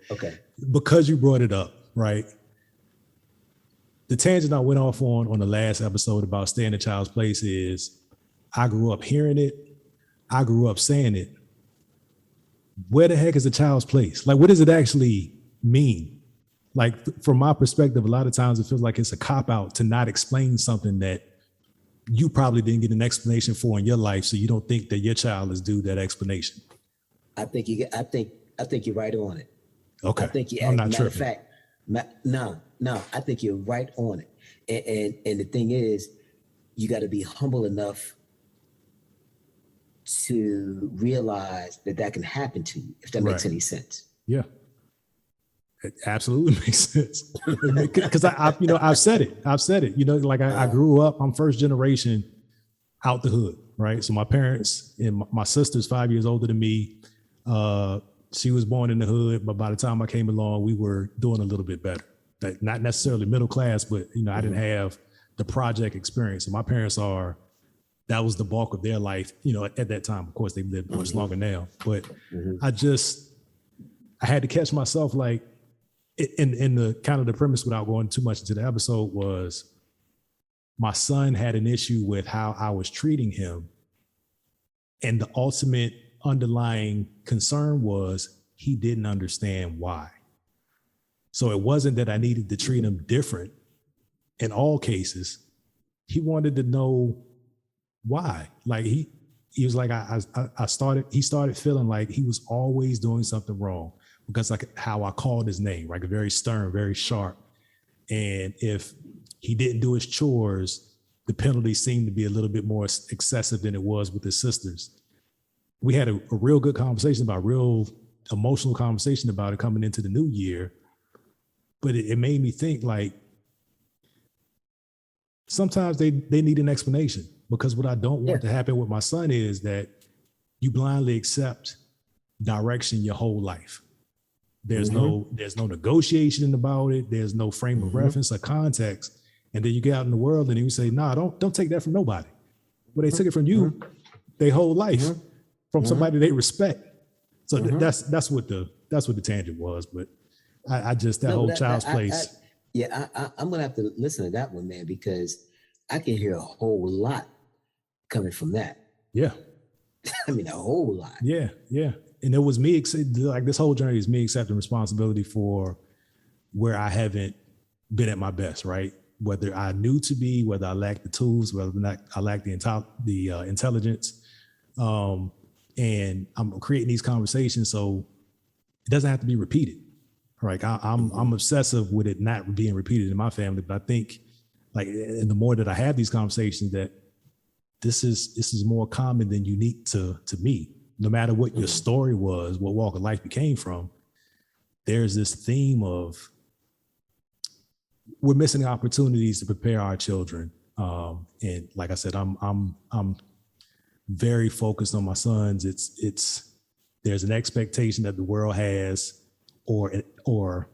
because you brought it up, right? The tangent I went off on the last episode about staying in a child's place is, I grew up hearing it. I grew up saying it. Where the heck is a child's place? Like, what does it actually mean? Like, from my perspective, a lot of times it feels like it's a cop-out to not explain something that you probably didn't get an explanation for in your life, so you don't think that your child is due that explanation. I think you're right on it. Okay. I'm not matter of fact, no, I think you're right on it. And the thing is, you got to be humble enough to realize that can happen to you, if that makes any sense. Yeah. It absolutely makes sense. Because I've said it. You know, like I grew up, I'm first generation out the hood, right? So my parents and my sister's 5 years older than me. She was born in the hood, but by the time I came along, we were doing a little bit better. Like, not necessarily middle class, but I didn't have the project experience. And my parents that was the bulk of their life, at that time. Of course, they lived much longer now, but I had to catch myself, like, in the kind of the premise, without going too much into the episode, was my son had an issue with how I was treating him. And the ultimate underlying concern was he didn't understand why. So it wasn't that I needed to treat him different in all cases. He wanted to know why. Like, he was like, he started feeling like he was always doing something wrong, because like how I called his name, like very stern, very sharp. And if he didn't do his chores, the penalty seemed to be a little bit more excessive than it was with his sisters. We had a real good conversation real emotional conversation about it coming into the new year. But it made me think, like, sometimes they need an explanation, because what I don't want to happen with my son is that you blindly accept direction your whole life. There's no negotiation about it. There's no frame of reference or context. And then you get out in the world and you say, nah, don't take that from nobody. Well, they took it from you their whole life, from somebody they respect. So that's what the tangent was. But I just, child's place. I'm gonna have to listen to that one, man, because I can hear a whole lot coming from that. Yeah. I mean, a whole lot. Yeah. And it was me, like, this whole journey is me accepting responsibility for where I haven't been at my best, right? Whether I knew to be, whether I lacked the tools, whether or not I lacked the intelligence. And I'm creating these conversations so it doesn't have to be repeated. Right? I'm obsessive with it not being repeated in my family, but I think, like, and the more that I have these conversations, that this is more common than unique to me. No matter what your story was, what walk of life you came from, there's this theme of we're missing opportunities to prepare our children. And like I said, I'm very focused on my sons. There's an expectation that the world has, or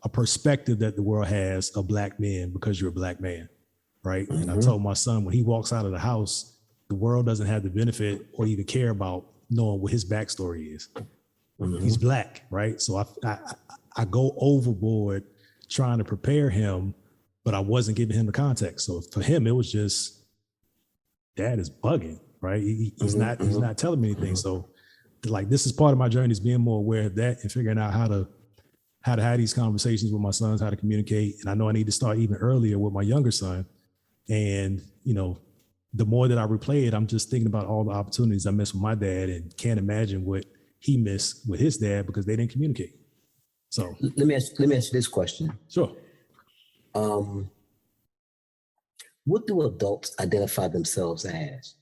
a perspective that the world has of Black men because you're a Black man, right? And I told my son, when he walks out of the house, the world doesn't have the benefit or even care about knowing what his backstory is. He's Black, right? So I go overboard trying to prepare him, but I wasn't giving him the context. So for him, it was just, Dad is bugging, right? He's not telling me anything. So, like, this is part of my journey, is being more aware of that and figuring out how to how to have these conversations with my sons, how to communicate. And I know I need to start even earlier with my younger son. And, you know, the more that I replay it, I'm just thinking about all the opportunities I missed with my dad and can't imagine what he missed with his dad because they didn't communicate. So let me ask you this question. Sure. What do adults identify themselves as?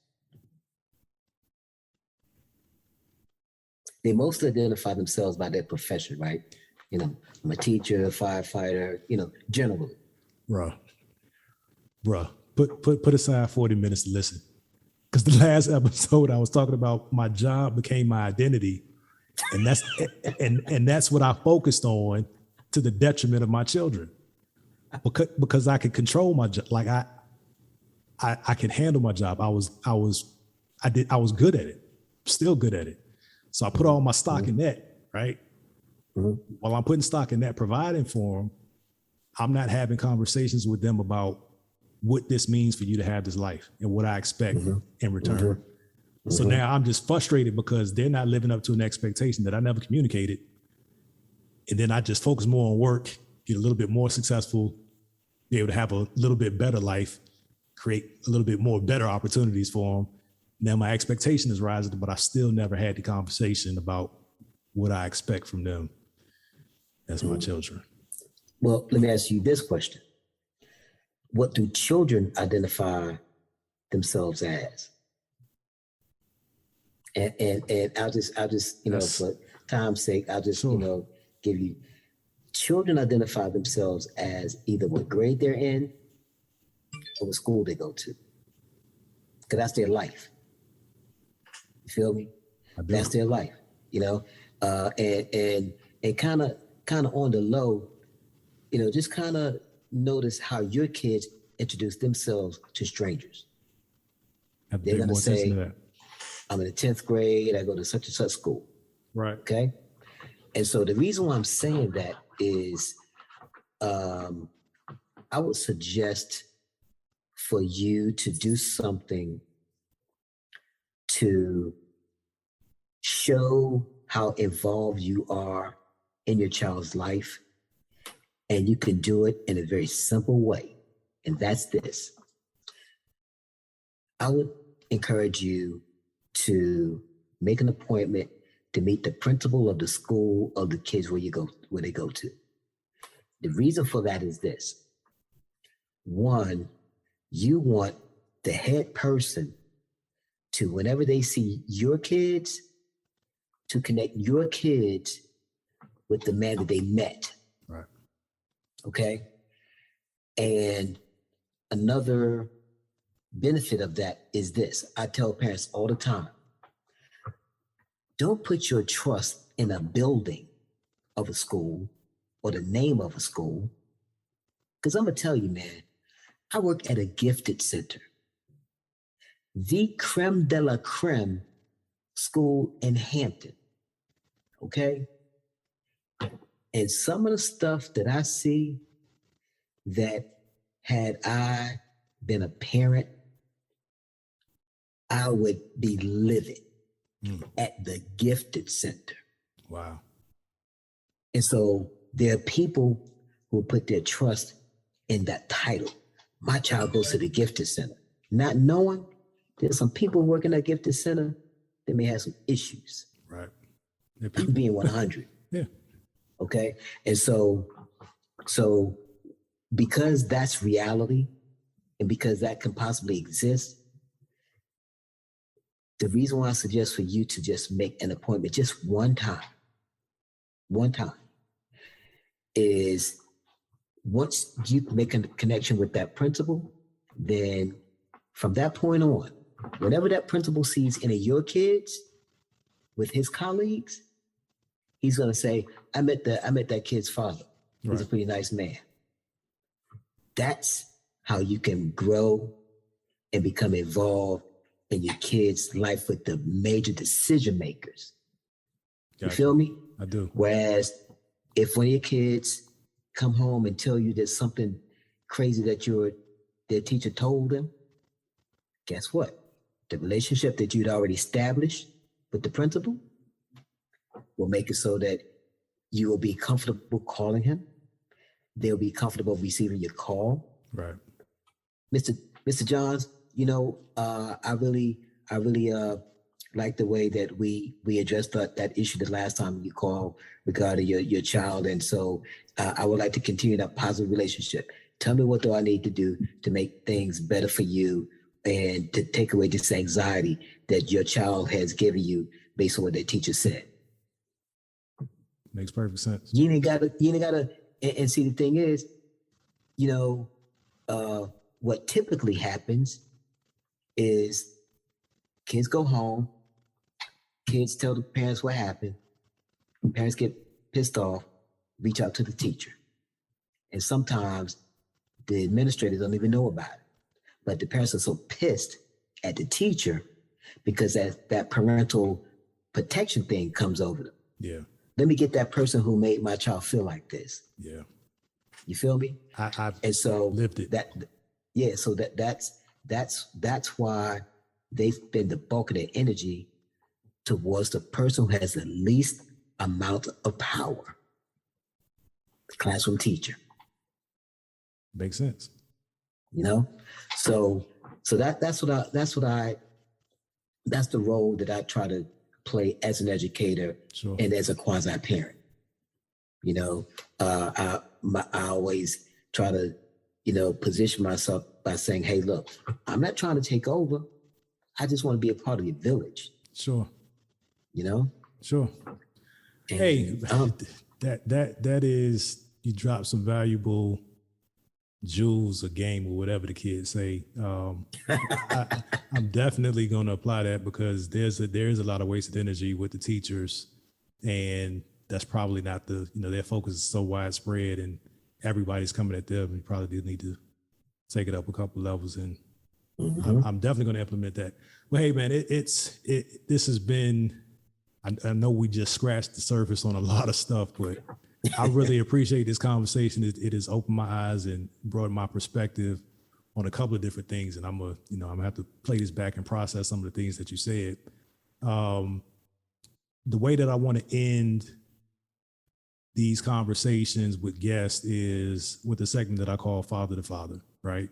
They mostly identify themselves by their profession, right? You know, I'm a teacher, a firefighter, you know, generally. Bruh, put aside 40 minutes to listen. Because the last episode I was talking about my job became my identity. And that's and that's what I focused on to the detriment of my children. Because I could control my job. Like I could handle my job. I was good at it, still good at it. So I put all my stock in that, right? While I'm putting stock in that, providing for them, I'm not having conversations with them about what this means for you to have this life and what I expect in return. So now I'm just frustrated because they're not living up to an expectation that I never communicated. And then I just focus more on work, get a little bit more successful, be able to have a little bit better life, create a little bit more better opportunities for them. Now my expectation is rising, but I still never had the conversation about what I expect from them as my children. Well, let me ask you this question. What do children identify themselves as? And I'll just, you know, for time's sake, I'll just, you know, give you, children identify themselves as either what grade they're in or what school they go to. Because that's their life. You feel me? That's their life, you know? And kind of on the low, you know, just kind of notice how your kids introduce themselves to strangers. They're going to say, I'm in the 10th grade, I go to such and such school. Right. Okay. And so the reason why I'm saying that is I would suggest for you to do something to show how involved you are in your child's life. And you can do it in a very simple way. And that's this. I would encourage you to make an appointment to meet the principal of the school of the kids where they go to. The reason for that is this. One, you want the head person to, whenever they see your kids, to connect your kids with the man that they met. Right. Okay. And another benefit of that is this. I tell parents all the time, don't put your trust in a building of a school or the name of a school. Because I'm going to tell you, man, I work at a gifted center, the creme de la creme school in Hampton. Okay. And some of the stuff that I see, that had I been a parent, I would be livid at the gifted center. Wow. And so there are people who put their trust in that title. My child goes to the gifted center, not knowing there's some people working at gifted center that may have some issues. Right. I'm being 100. Yeah. Okay. And so because that's reality and because that can possibly exist, the reason why I suggest for you to just make an appointment just one time, is once you make a connection with that principal, then from that point on, whenever that principal sees any of your kids with his colleagues, he's going to say, I met that kid's father. He's right. A pretty nice man. That's how you can grow and become involved in your kids' life with the major decision makers. Gotcha. You feel me? I do. Whereas if one of your kids come home and tell you there's something crazy that their teacher told them, guess what? The relationship that you'd already established with the principal will make it so that you will be comfortable calling him. They'll be comfortable receiving your call. Right. Mr. Johns, I really like the way that we addressed that issue the last time you called regarding your child. And so I would like to continue that positive relationship. Tell me, what do I need to do to make things better for you and to take away this anxiety that your child has given you based on what their teacher said? Makes perfect sense. You ain't gotta, and see, the thing is, what typically happens is kids go home, kids tell the parents what happened, parents get pissed off, reach out to the teacher. And sometimes the administrators don't even know about it. But the parents are so pissed at the teacher because that parental protection thing comes over them. Yeah. Let me get that person who made my child feel like this. Yeah. You feel me? I've and so lived it. So that's why they spend the bulk of their energy towards the person who has the least amount of power. The classroom teacher. Makes sense. So that's the role that I try to play as an educator. Sure. And as a quasi parent. I always try to, position myself by saying, hey, look, I'm not trying to take over. I just want to be a part of your village. Sure. And, Sure. Hey, that is, you drop some valuable jewels or game or whatever the kids say. I'm definitely going to apply that because there's a lot of wasted energy with the teachers, and that's probably not their focus is so widespread and everybody's coming at them. You probably do need to take it up a couple levels, and I'm definitely going to implement that. Well, hey man, this has been, I know we just scratched the surface on a lot of stuff, but I really appreciate this conversation. It has opened my eyes and broadened my perspective on a couple of different things. And I'm gonna have to play this back and process some of the things that you said. The way that I want to end these conversations with guests is with a segment that I call Father to Father, right?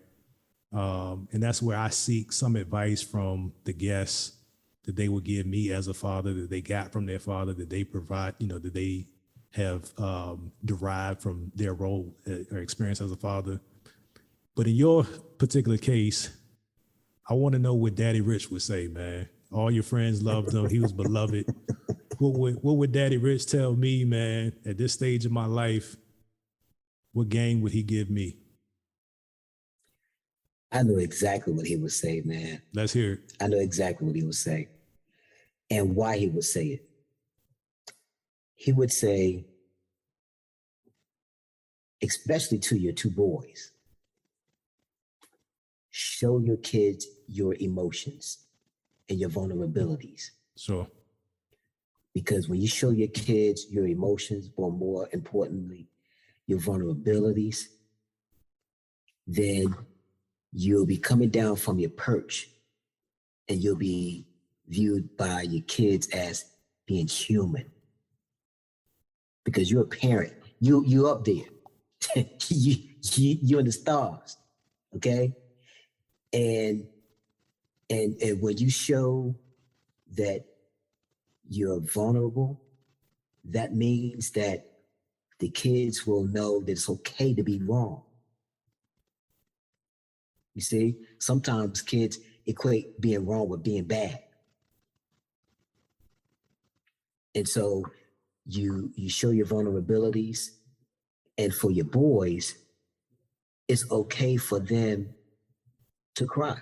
And that's where I seek some advice from the guests that they would give me as a father, that they got from their father, that they provide, that they have derived from their role or experience as a father. But in your particular case, I want to know what Daddy Rich would say, man. All your friends loved him. He was beloved. What would Daddy Rich tell me, man, at this stage of my life? What game would he give me? I know exactly what he would say, man. Let's hear it. I know exactly what he would say and why he would say it. He would say, especially to your two boys, show your kids your emotions and your vulnerabilities. Sure. Because when you show your kids your emotions, but more importantly, your vulnerabilities, then you'll be coming down from your perch and you'll be viewed by your kids as being human. Because you're a parent, you up there, you're in the stars, okay? And when you show that you're vulnerable, that means that the kids will know that it's okay to be wrong. You see, sometimes kids equate being wrong with being bad. And so you show your vulnerabilities, and for your boys, it's okay for them to cry.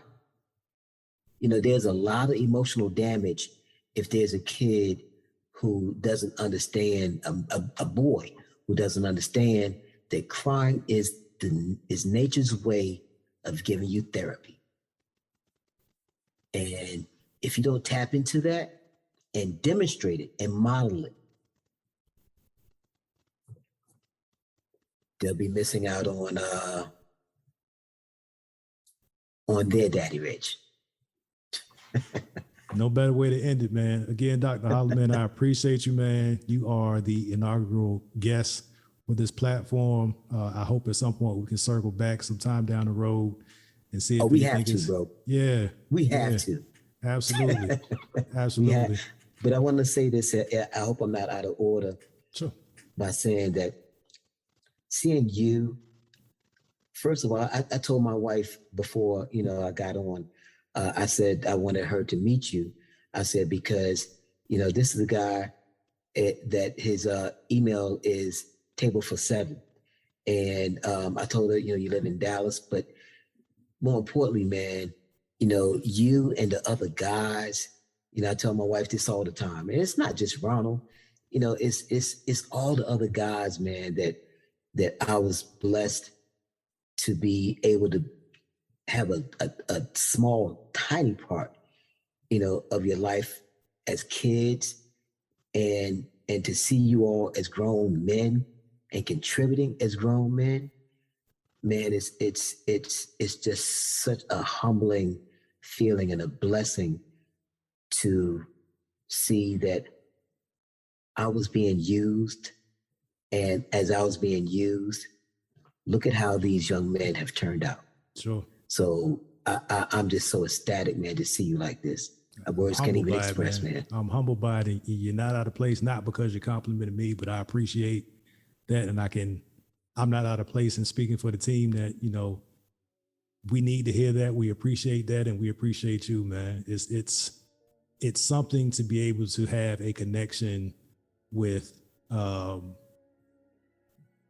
There's a lot of emotional damage if there's a kid who doesn't understand, a boy who doesn't understand that crying is nature's way of giving you therapy. And if you don't tap into that and demonstrate it and model it, they'll be missing out on their Daddy Rich. No better way to end it, man. Again, Dr. Holloman, I appreciate you, man. You are the inaugural guest with this platform. I hope at some point we can circle back sometime down the road and see if we have to, bro. Yeah. We have to. Absolutely. Absolutely. But I want to say this. I hope I'm not out of order. Sure. By saying that, seeing you, first of all, I told my wife before, I got on, I said I wanted her to meet you. I said, because, this is a guy that his email is table for 7. And I told her, you live in Dallas, but more importantly, man, you and the other guys, I tell my wife this all the time, and it's not just Ronald, it's all the other guys, man, that I was blessed to be able to have a small, tiny part, of your life as kids, and to see you all as grown men and contributing as grown men, man, it's just such a humbling feeling and a blessing to see that I was being used, and as I was being used, look at how these young men have turned out. Sure. So I'm just so ecstatic, man, to see you like this. Words can't even express, man. I'm humbled by it. You're not out of place, not because you complimented me, but I appreciate that. And I'm not out of place in speaking for the team that, we need to hear that. We appreciate that. And we appreciate you, man. It's something to be able to have a connection with an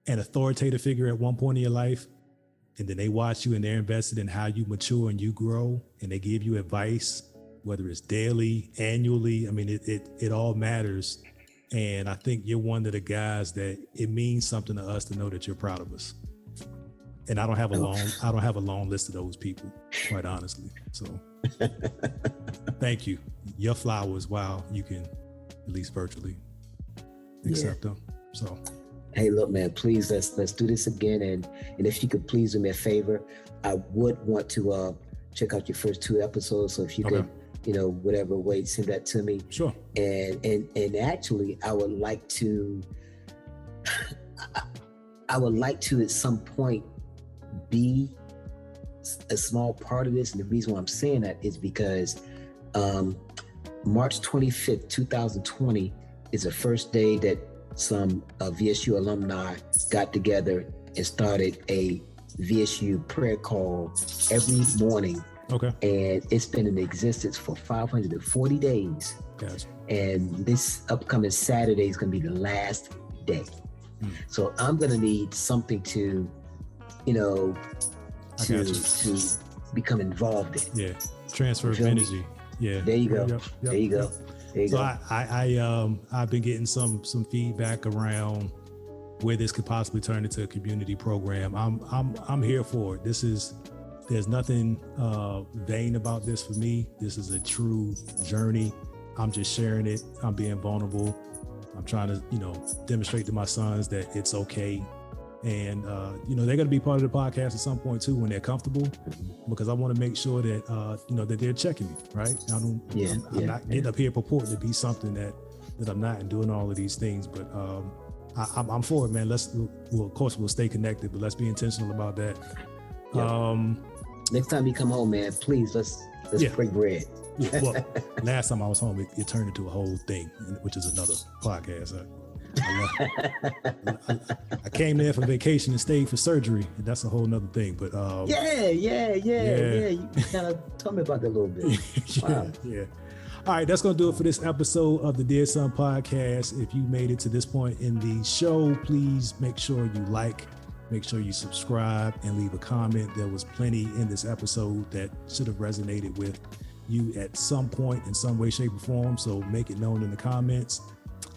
authoritative figure at one point in your life. And then they watch you and they're invested in how you mature and you grow, and they give you advice, whether it's daily, annually. I mean, it all matters. And I think you're one of the guys that it means something to us to know that you're proud of us. And I don't have a long list of those people, quite honestly. So thank you. Your flowers, while you can at least virtually accept them. So hey, look, man, please let's do this again. And if you could please do me a favor, I would want to check out your first 2 episodes. So if you could, whatever way, send that to me. Sure. And actually, I would like to at some point be a small part of this. And the reason why I'm saying that is because March 25th, 2020 is the first day that some VSU alumni got together and started a VSU prayer call every morning. Okay. And it's been in existence for 540 days. Gotcha. And this upcoming Saturday is going to be the last day. So I'm going to need something to, to become involved in. Yeah. Transfer of energy. Yeah. There you go. Yep. There you go. So I've been getting some feedback around where this could possibly turn into a community program. I'm here for it. There's nothing vain about this for me. This is a true journey. I'm just sharing it. I'm being vulnerable. I'm trying to, demonstrate to my sons that it's okay. And, they're going to be part of the podcast at some point too, when they're comfortable, because I want to make sure that, that they're checking me, right? I'm not getting up here purporting to be something that I'm not, and doing all of these things, but I'm for it, man. Of course we'll stay connected, but let's be intentional about that. Next time you come home, man, please, let's break bread. Yeah, well, last time I was home, it turned into a whole thing, which is another podcast. I came there for vacation and stayed for surgery. And that's a whole nother thing. But yeah. You kind of told me about that a little bit. Yeah. All right, that's gonna do it for this episode of the Dear Son Podcast. If you made it to this point in the show, please make sure you make sure you subscribe and leave a comment. There was plenty in this episode that should have resonated with you at some point in some way, shape, or form. So make it known in the comments.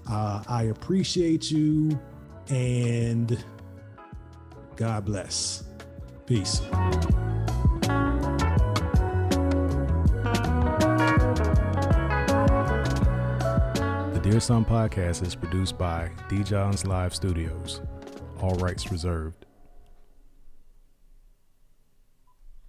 I appreciate you, and God bless. Peace. The Dear Son Podcast is produced by D. John's Live Studios. All rights reserved.